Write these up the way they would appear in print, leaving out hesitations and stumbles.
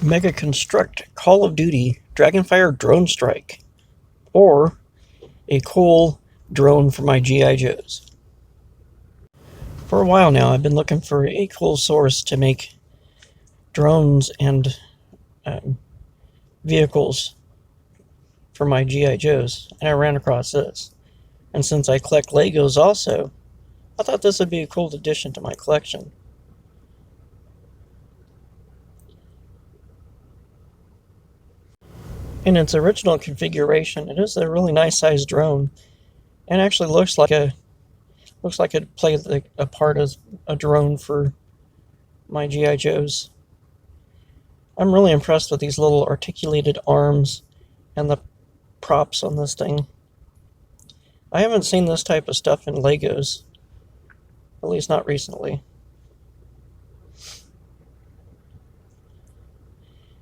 Mega Construct Call of Duty Dragonfire Drone Strike, or a cool drone for my g.i.joes. For a while now, I've been looking for a cool source to make drones and vehicles for my g.i.joes, and I ran across this. And since I collect Legos also, I thought this would be a cool addition to my collection. In its original configuration, it is a really nice sized drone, and actually looks like it plays a part as a drone for my g.i.joes. I'm really impressed with these little articulated arms and the props on this thing. I haven't seen this type of stuff in Legos, at least not recently.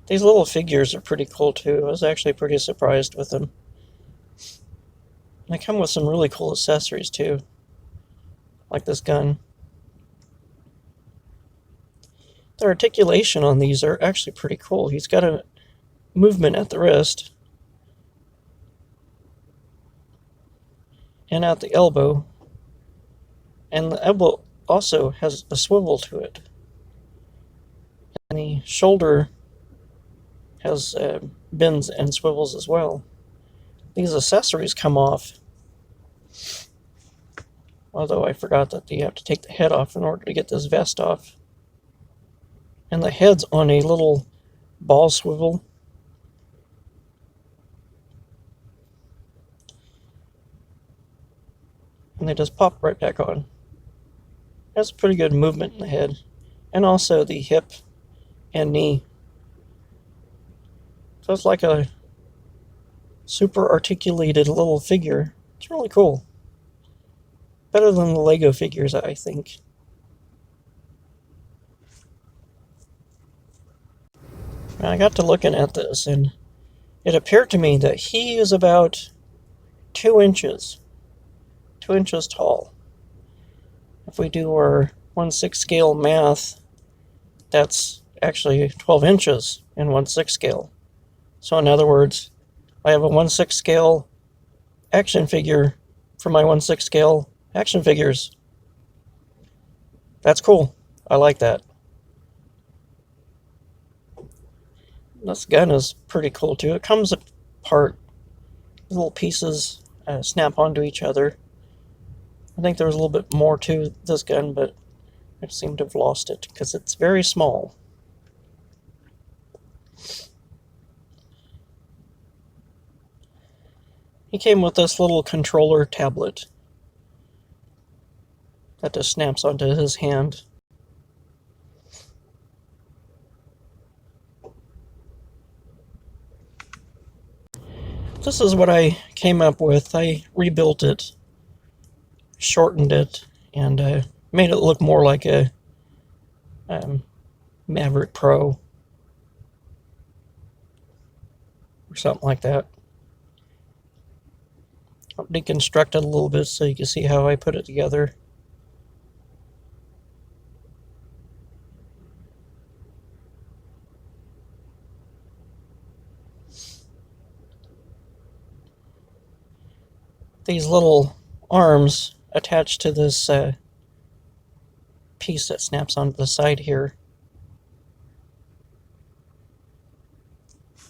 These little figures are pretty cool too. I was actually pretty surprised with them. They come with some really cool accessories too, like this gun. The articulation on these are actually pretty cool. He's got a movement at the wrist and at the elbow, and the elbow also has a swivel to it, and the shoulder has bends and swivels as well. These accessories come off, although I forgot that you have to take the head off in order to get this vest off. And the head's on a little ball swivel. And they just pop right back on. That's a pretty good movement in the head. And also the hip and knee. So it's like a super articulated little figure. It's really cool. Better than the Lego figures, I think. I got to looking at this, and it appeared to me that he is about 2 inches. 2 inches tall. If we do our 1/6 scale math, that's actually 12 inches in 1/6 scale. So in other words, I have a 1/6 scale action figure for my 1/6 scale action figures. That's cool. I like that. This gun is pretty cool too. It comes apart. Little pieces snap onto each other. I think there was a little bit more to this gun, but I seem to have lost it because it's very small. He came with this little controller tablet that just snaps onto his hand. This is what I came up with. I rebuilt it, shortened it, and made it look more like a Maverick Pro or something like that. I'll deconstruct it a little bit so you can see how I put it together. These little arms attached to this piece that snaps onto the side here,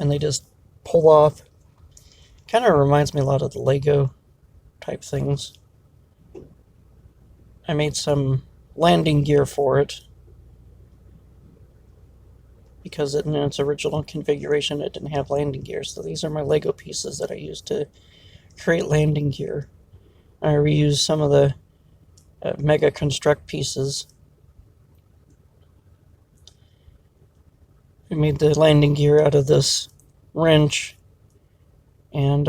and they just pull off. Kind of reminds me a lot of the Lego type things. I made some landing gear for it because in its original configuration it didn't have landing gear, so these are my Lego pieces that I used to create landing gear. I reused some of the Mega Constux pieces. I made the landing gear out of this wrench and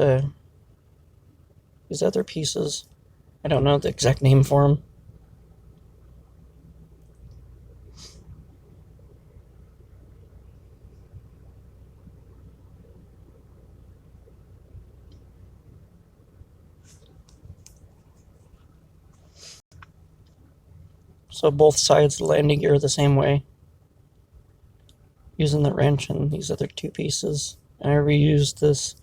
these other pieces. I don't know the exact name for them. So both sides of the landing gear are the same way. using the wrench and these other two pieces. And I reused this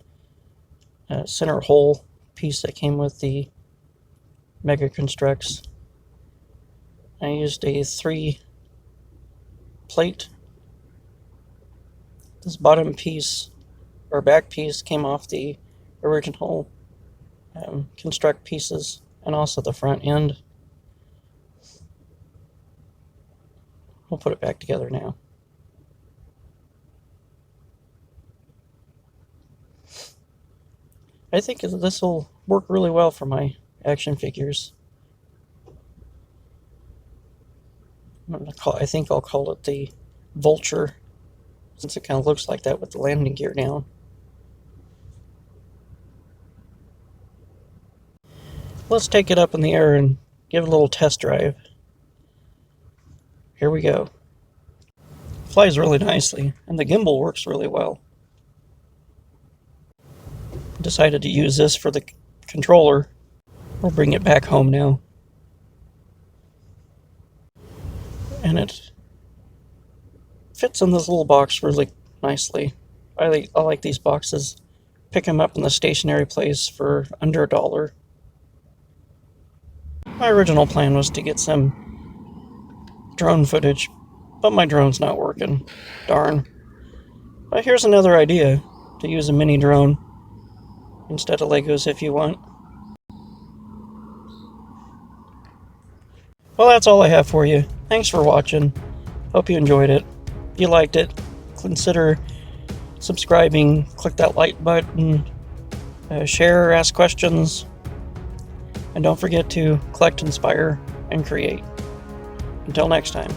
center hole piece that came with the Mega Constux. I used a 3 plate. This bottom piece, or back piece, came off the original Construct pieces, and also the front end. We'll put it back together now. I think this will work really well for my action figures. I think I'll call it the Vulture, since it kind of looks like that with the landing gear down. Let's take it up in the air and give it a little test drive. Here we go. Flies really nicely, and the gimbal works really well. Decided to use this for the controller. We'll bring it back home now. And it fits in this little box really nicely. I like these boxes. Pick them up in the stationery place for under $1. My original plan was to get some drone footage, but my drone's not working. Darn. But here's another idea, to use a mini drone instead of Legos if you want. Well, that's all I have for you. Thanks for watching. Hope you enjoyed it. If you liked it, consider subscribing, click that like button, share, ask questions, and don't forget to collect, inspire, and create. Until next time.